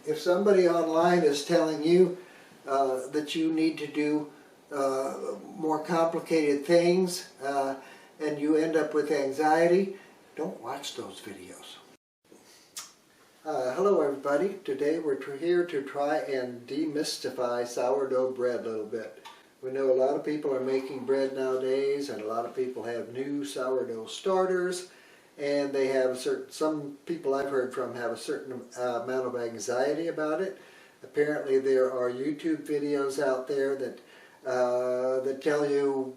if somebody online is telling you that you need to do more complicated things and you end up with anxiety, don't watch those videos. Hello everybody. Today we're here to try and demystify sourdough bread a little bit. We know a lot of people are making bread nowadays, and a lot of people have new sourdough starters, and they have some people I've heard from have a certain amount of anxiety about it. Apparently there are YouTube videos out there that that tell you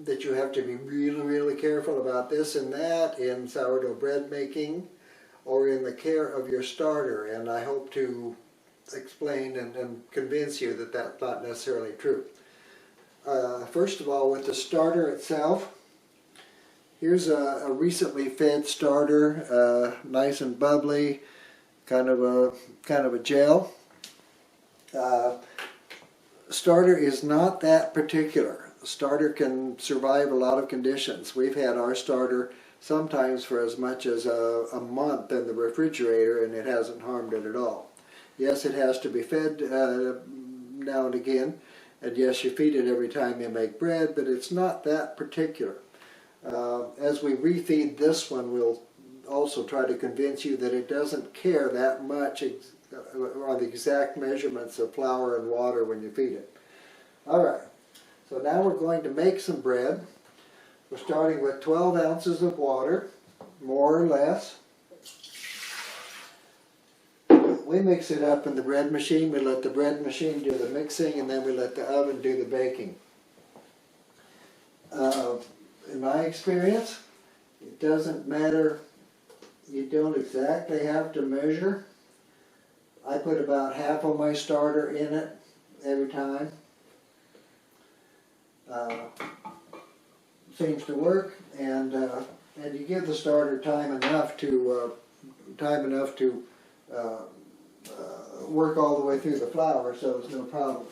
that you have to be really careful about this and that in sourdough bread making or in the care of your starter, and I hope to explain and convince you that that's not necessarily true. First of all, with the starter itself, here's a recently fed starter, nice and bubbly, kind of a gel. Starter is not that particular. The starter can survive a lot of conditions. We've had our starter sometimes for as much as a month in the refrigerator, and it hasn't harmed it at all. Yes, it has to be fed now and again, and yes, you feed it every time you make bread, but it's not that particular. As we refeed this one, we'll also try to convince you that it doesn't care that much on the exact measurements of flour and water when you feed it. Alright, so now we're going to make some bread. We're starting with 12 ounces of water, more or less. We mix it up in the bread machine. We let the bread machine do the mixing, and then we let the oven do the baking. In my experience, it doesn't matter. You don't exactly have to measure. I put about half of my starter in it every time. Seems to work, and you give the starter time enough to work all the way through the flour, so there's no problem.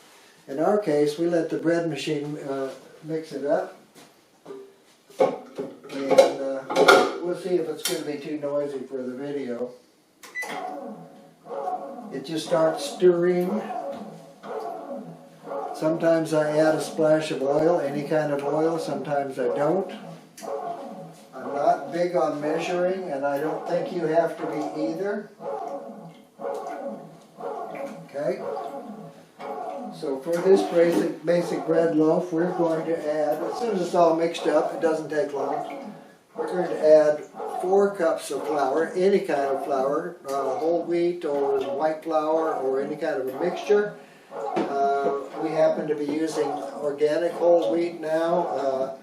In our case, we let the bread machine mix it up, and we'll see if it's going to be too noisy for the video. It just starts stirring. Sometimes I add a splash of oil, any kind of oil, sometimes I don't. I'm not big on measuring, and I don't think you have to be either. Okay? So for this basic bread loaf, we're going to add, as soon as it's all mixed up, it doesn't take long, we're going to add 4 cups of flour, any kind of flour, whole wheat or white flour or any kind of a mixture. We happen to be using organic whole wheat now.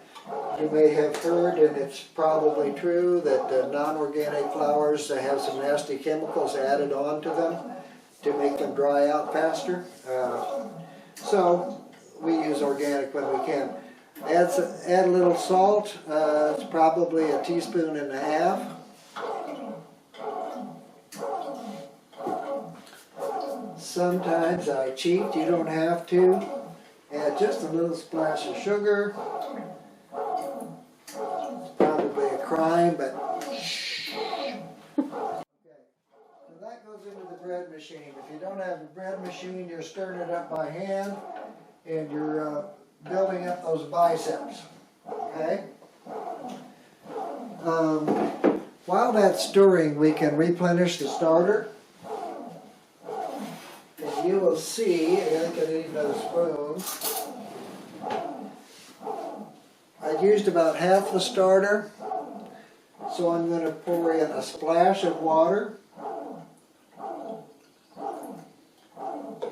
You may have heard, and it's probably true, that non-organic flours have some nasty chemicals added onto them to make them dry out faster. So we use organic when we can. Add a little salt. It's probably a teaspoon and a half. Sometimes I cheat, you don't have to. Add just a little splash of sugar. It's probably a crime, but shh. Okay, so that goes into the bread machine. If you don't have a bread machine, you're stirring it up by hand, and you're building up those biceps. Okay? While that's stirring, we can replenish the starter. You will see, I think I need another spoon. I used about half the starter, so I'm going to pour in a splash of water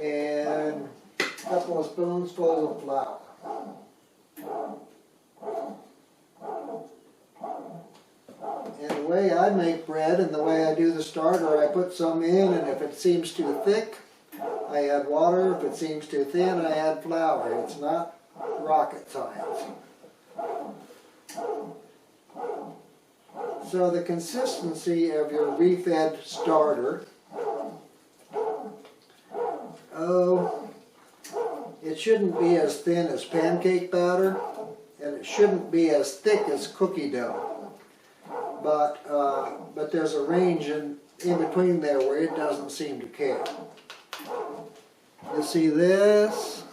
and a couple of spoonfuls of flour. And the way I make bread and the way I do the starter, I put some in, and if it seems too thick, I add water. If it seems too thin, I add flour. It's not rocket science. So the consistency of your refed starter, it shouldn't be as thin as pancake batter, and it shouldn't be as thick as cookie dough. But there's a range in in between there where it doesn't seem to care. You see this?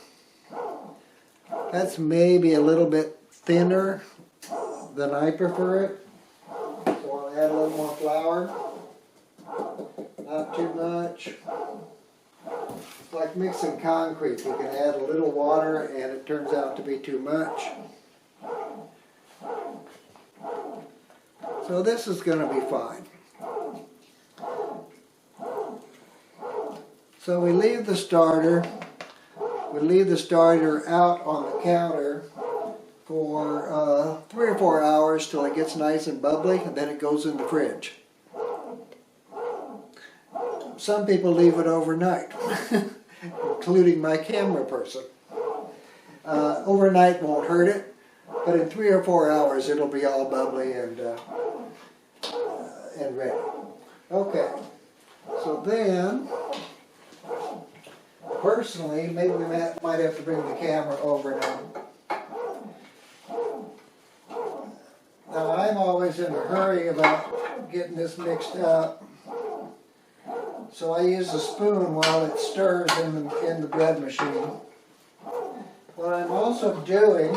That's maybe a little bit thinner than I prefer it. So I'll add a little more flour. Not too much. It's like mixing concrete. You can add a little water and it turns out to be too much. So this is going to be fine. So we leave the starter out on the counter for 3 or 4 hours till it gets nice and bubbly, and then it goes in the fridge. Some people leave it overnight, including my camera person. Overnight won't hurt it, but in 3 or 4 hours it'll be all bubbly and ready. Okay, so then, personally, maybe we might have to bring the camera over now. Now I'm always in a hurry about getting this mixed up, so I use a spoon while it stirs in the bread machine. What I'm also doing,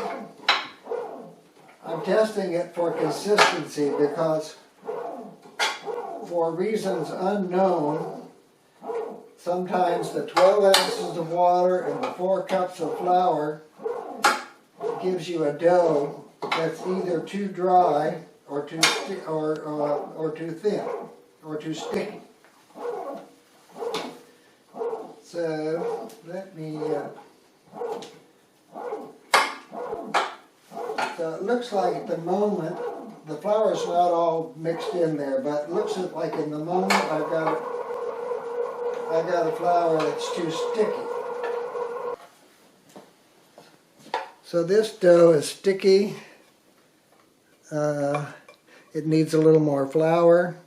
I'm testing it for consistency because for reasons unknown, sometimes the 12 ounces of water and the 4 cups of flour gives you a dough that's either too dry or too thin or too sticky. So let me. So it looks like at the moment the flour's not all mixed in there, but it looks like in the moment I've got a flour that's too sticky. So this dough is sticky. It needs a little more flour.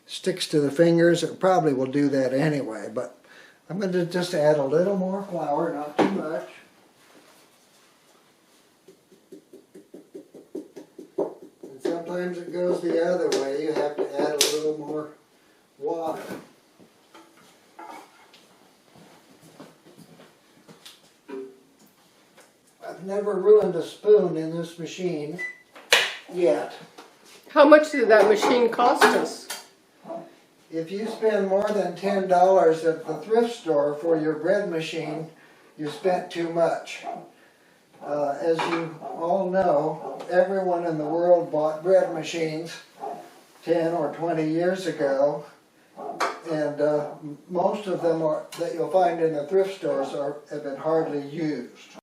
Sticks to the fingers. It probably will do that anyway, but I'm going to just add a little more flour, not too much. And sometimes it goes the other way. You have to add a little more water. I've never ruined a spoon in this machine yet. How much did that machine cost us? If you spend more than $10 at the thrift store for your bread machine, you spent too much. As you all know, everyone in the world bought bread machines 10 or 20 years ago, and most of them that you'll find in the thrift stores have been hardly used.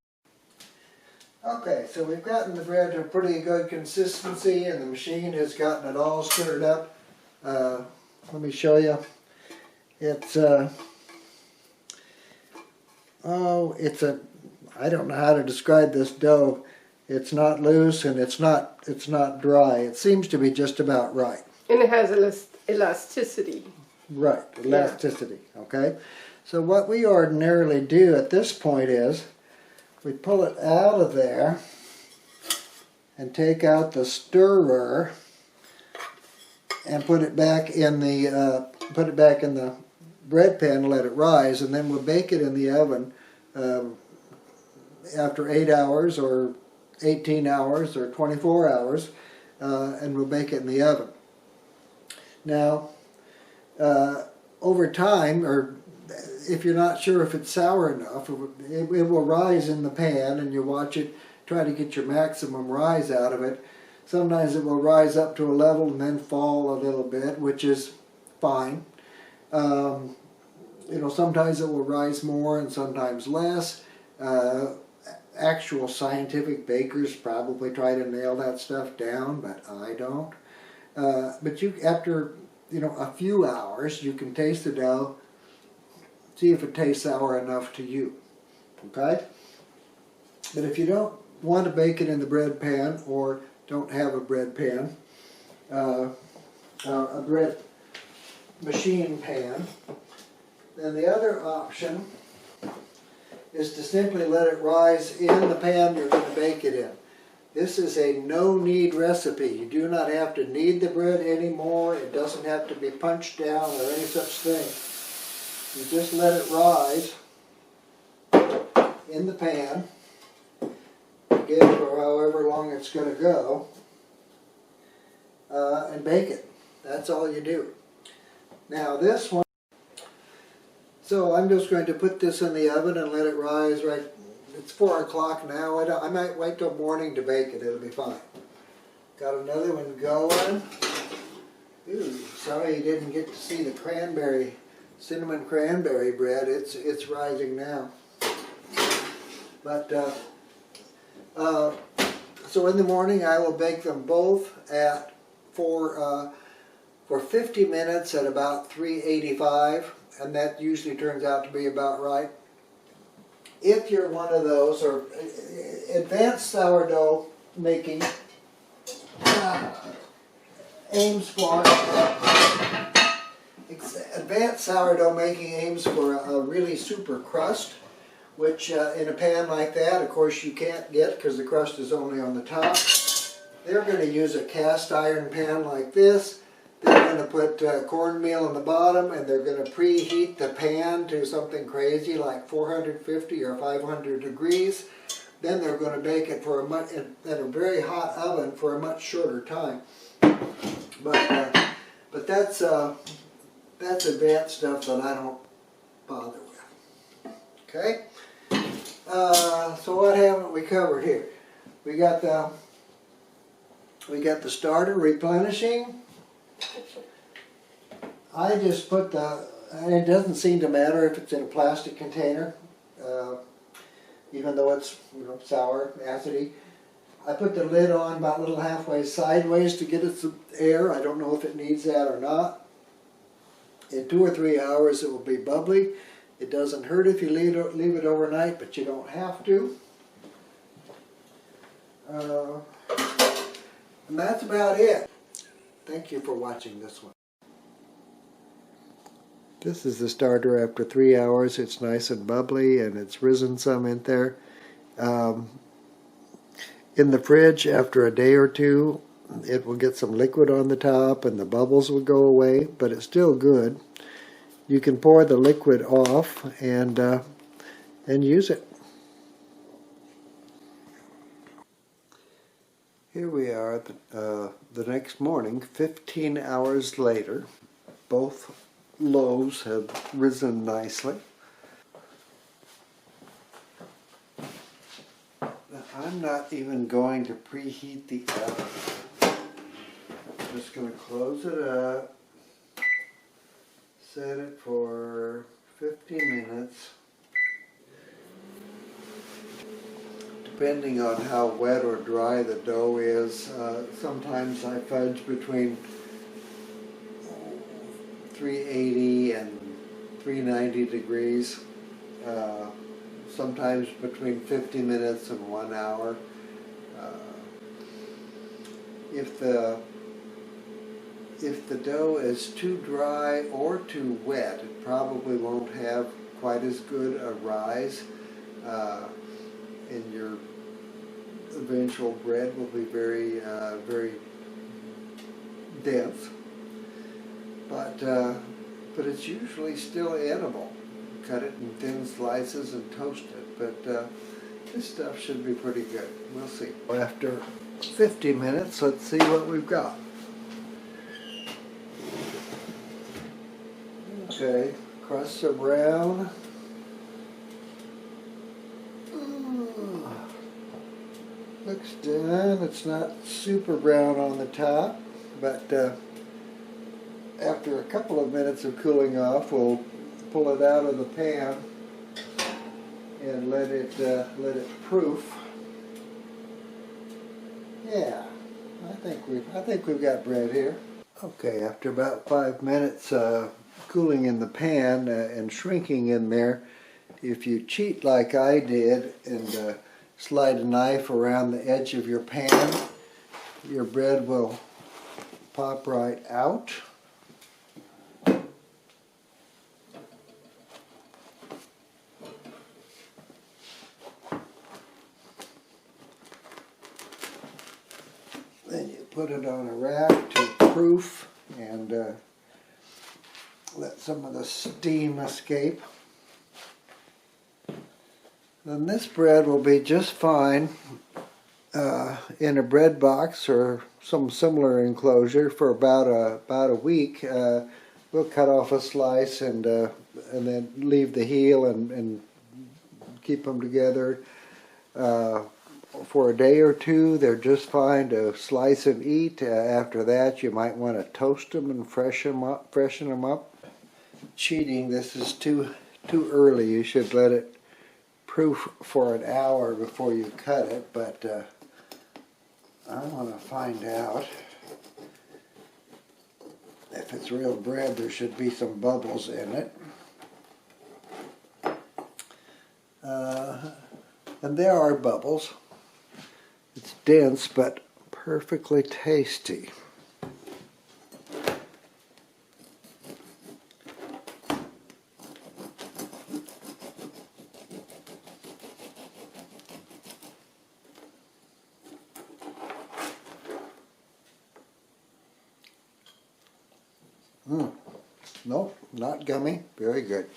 Okay, so we've gotten the bread to a pretty good consistency, and the machine has gotten it all stirred up. Let me show you. It's I don't know how to describe this dough. It's not loose and it's not dry. It seems to be just about right. And it has elasticity. Right, elasticity, okay? So what we ordinarily do at this point is we pull it out of there and take out the stirrer and put it back in the bread pan and let it rise, and then we'll bake it in the oven after 8 hours or 18 hours or 24 hours, and we'll bake it in the oven. Now, over time, or if you're not sure if it's sour enough, it will rise in the pan, and you watch it, try to get your maximum rise out of it. Sometimes it will rise up to a level and then fall a little bit, which is fine. Sometimes it will rise more and sometimes less. Actual scientific bakers probably try to nail that stuff down, but I don't. But after a few hours, you can taste the dough, see if it tastes sour enough to you. Okay? But if you don't want to bake it in the bread pan or don't have a bread pan, a bread machine pan, then the other option is to simply let it rise in the pan you're going to bake it in. This is a no-knead recipe. You do not have to knead the bread anymore. It doesn't have to be punched down or any such thing. You just let it rise in the pan, again for however long it's going to go, and bake it. That's all you do. Now this one, so I'm just going to put this in the oven and let it rise right. It's 4 o'clock now. I might wait till morning to bake it. It'll be fine. Got another one going. Ooh, sorry you didn't get to see the cinnamon cranberry bread. It's rising now. But so in the morning I will bake them both for 50 minutes at about 385, and that usually turns out to be about right. If you're one of those, or advanced sourdough making aims for a really super crust, which in a pan like that, of course, you can't get because the crust is only on the top. They're going to use a cast iron pan like this. They're going to put cornmeal on the bottom, and they're going to preheat the pan to something crazy like 450 or 500 degrees. Then they're going to bake it for in a very hot oven for a much shorter time. But that's advanced stuff that I don't bother with. Okay. So what haven't we covered here? We got the starter replenishing. I just put and it doesn't seem to matter if it's in a plastic container, even though it's sour, acidy. I put the lid on about a little halfway sideways to get it some air. I don't know if it needs that or not. In 2 or 3 hours it will be bubbly. It doesn't hurt if you leave it overnight, but you don't have to. And that's about it. Thank you for watching this one. This is the starter after 3 hours. It's nice and bubbly, and it's risen some in there. In the fridge, after a day or two, it will get some liquid on the top, and the bubbles will go away, but it's still good. You can pour the liquid off and use it. Here we are the next morning, 15 hours later. Both loaves have risen nicely. Now, I'm not even going to preheat the oven. I'm just going to close it up, set it for 50 minutes. Depending on how wet or dry the dough is, sometimes I fudge between 380 and 390 degrees, sometimes between 50 minutes and 1 hour. If the dough is too dry or too wet, it probably won't have quite as good a rise, and your eventual bread will be very, very dense. But it's usually still edible. Cut it in thin slices and toast it. But this stuff should be pretty good. We'll see. After 50 minutes, let's see what we've got. Okay, crusts are brown. Looks done. It's not super brown on the top, but after a couple of minutes of cooling off, we'll pull it out of the pan and let it proof. Yeah, I think we've got bread here. Okay, after about 5 minutes cooling in the pan and shrinking in there, if you cheat like I did and slide a knife around the edge of your pan, your bread will pop right out. proof and let some of the steam escape. Then this bread will be just fine in a bread box or some similar enclosure for about a week. We'll cut off a slice and then leave the heel and keep them together for a day or two. They're just fine to slice and eat. After that, you might want to toast them and freshen them up. Cheating, this is too early. You should let it proof for an hour before you cut it, but I want to find out if it's real bread. There should be some bubbles in it. And there are bubbles. It's dense but perfectly tasty. Nope, not gummy. Very good.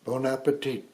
Bon appetit.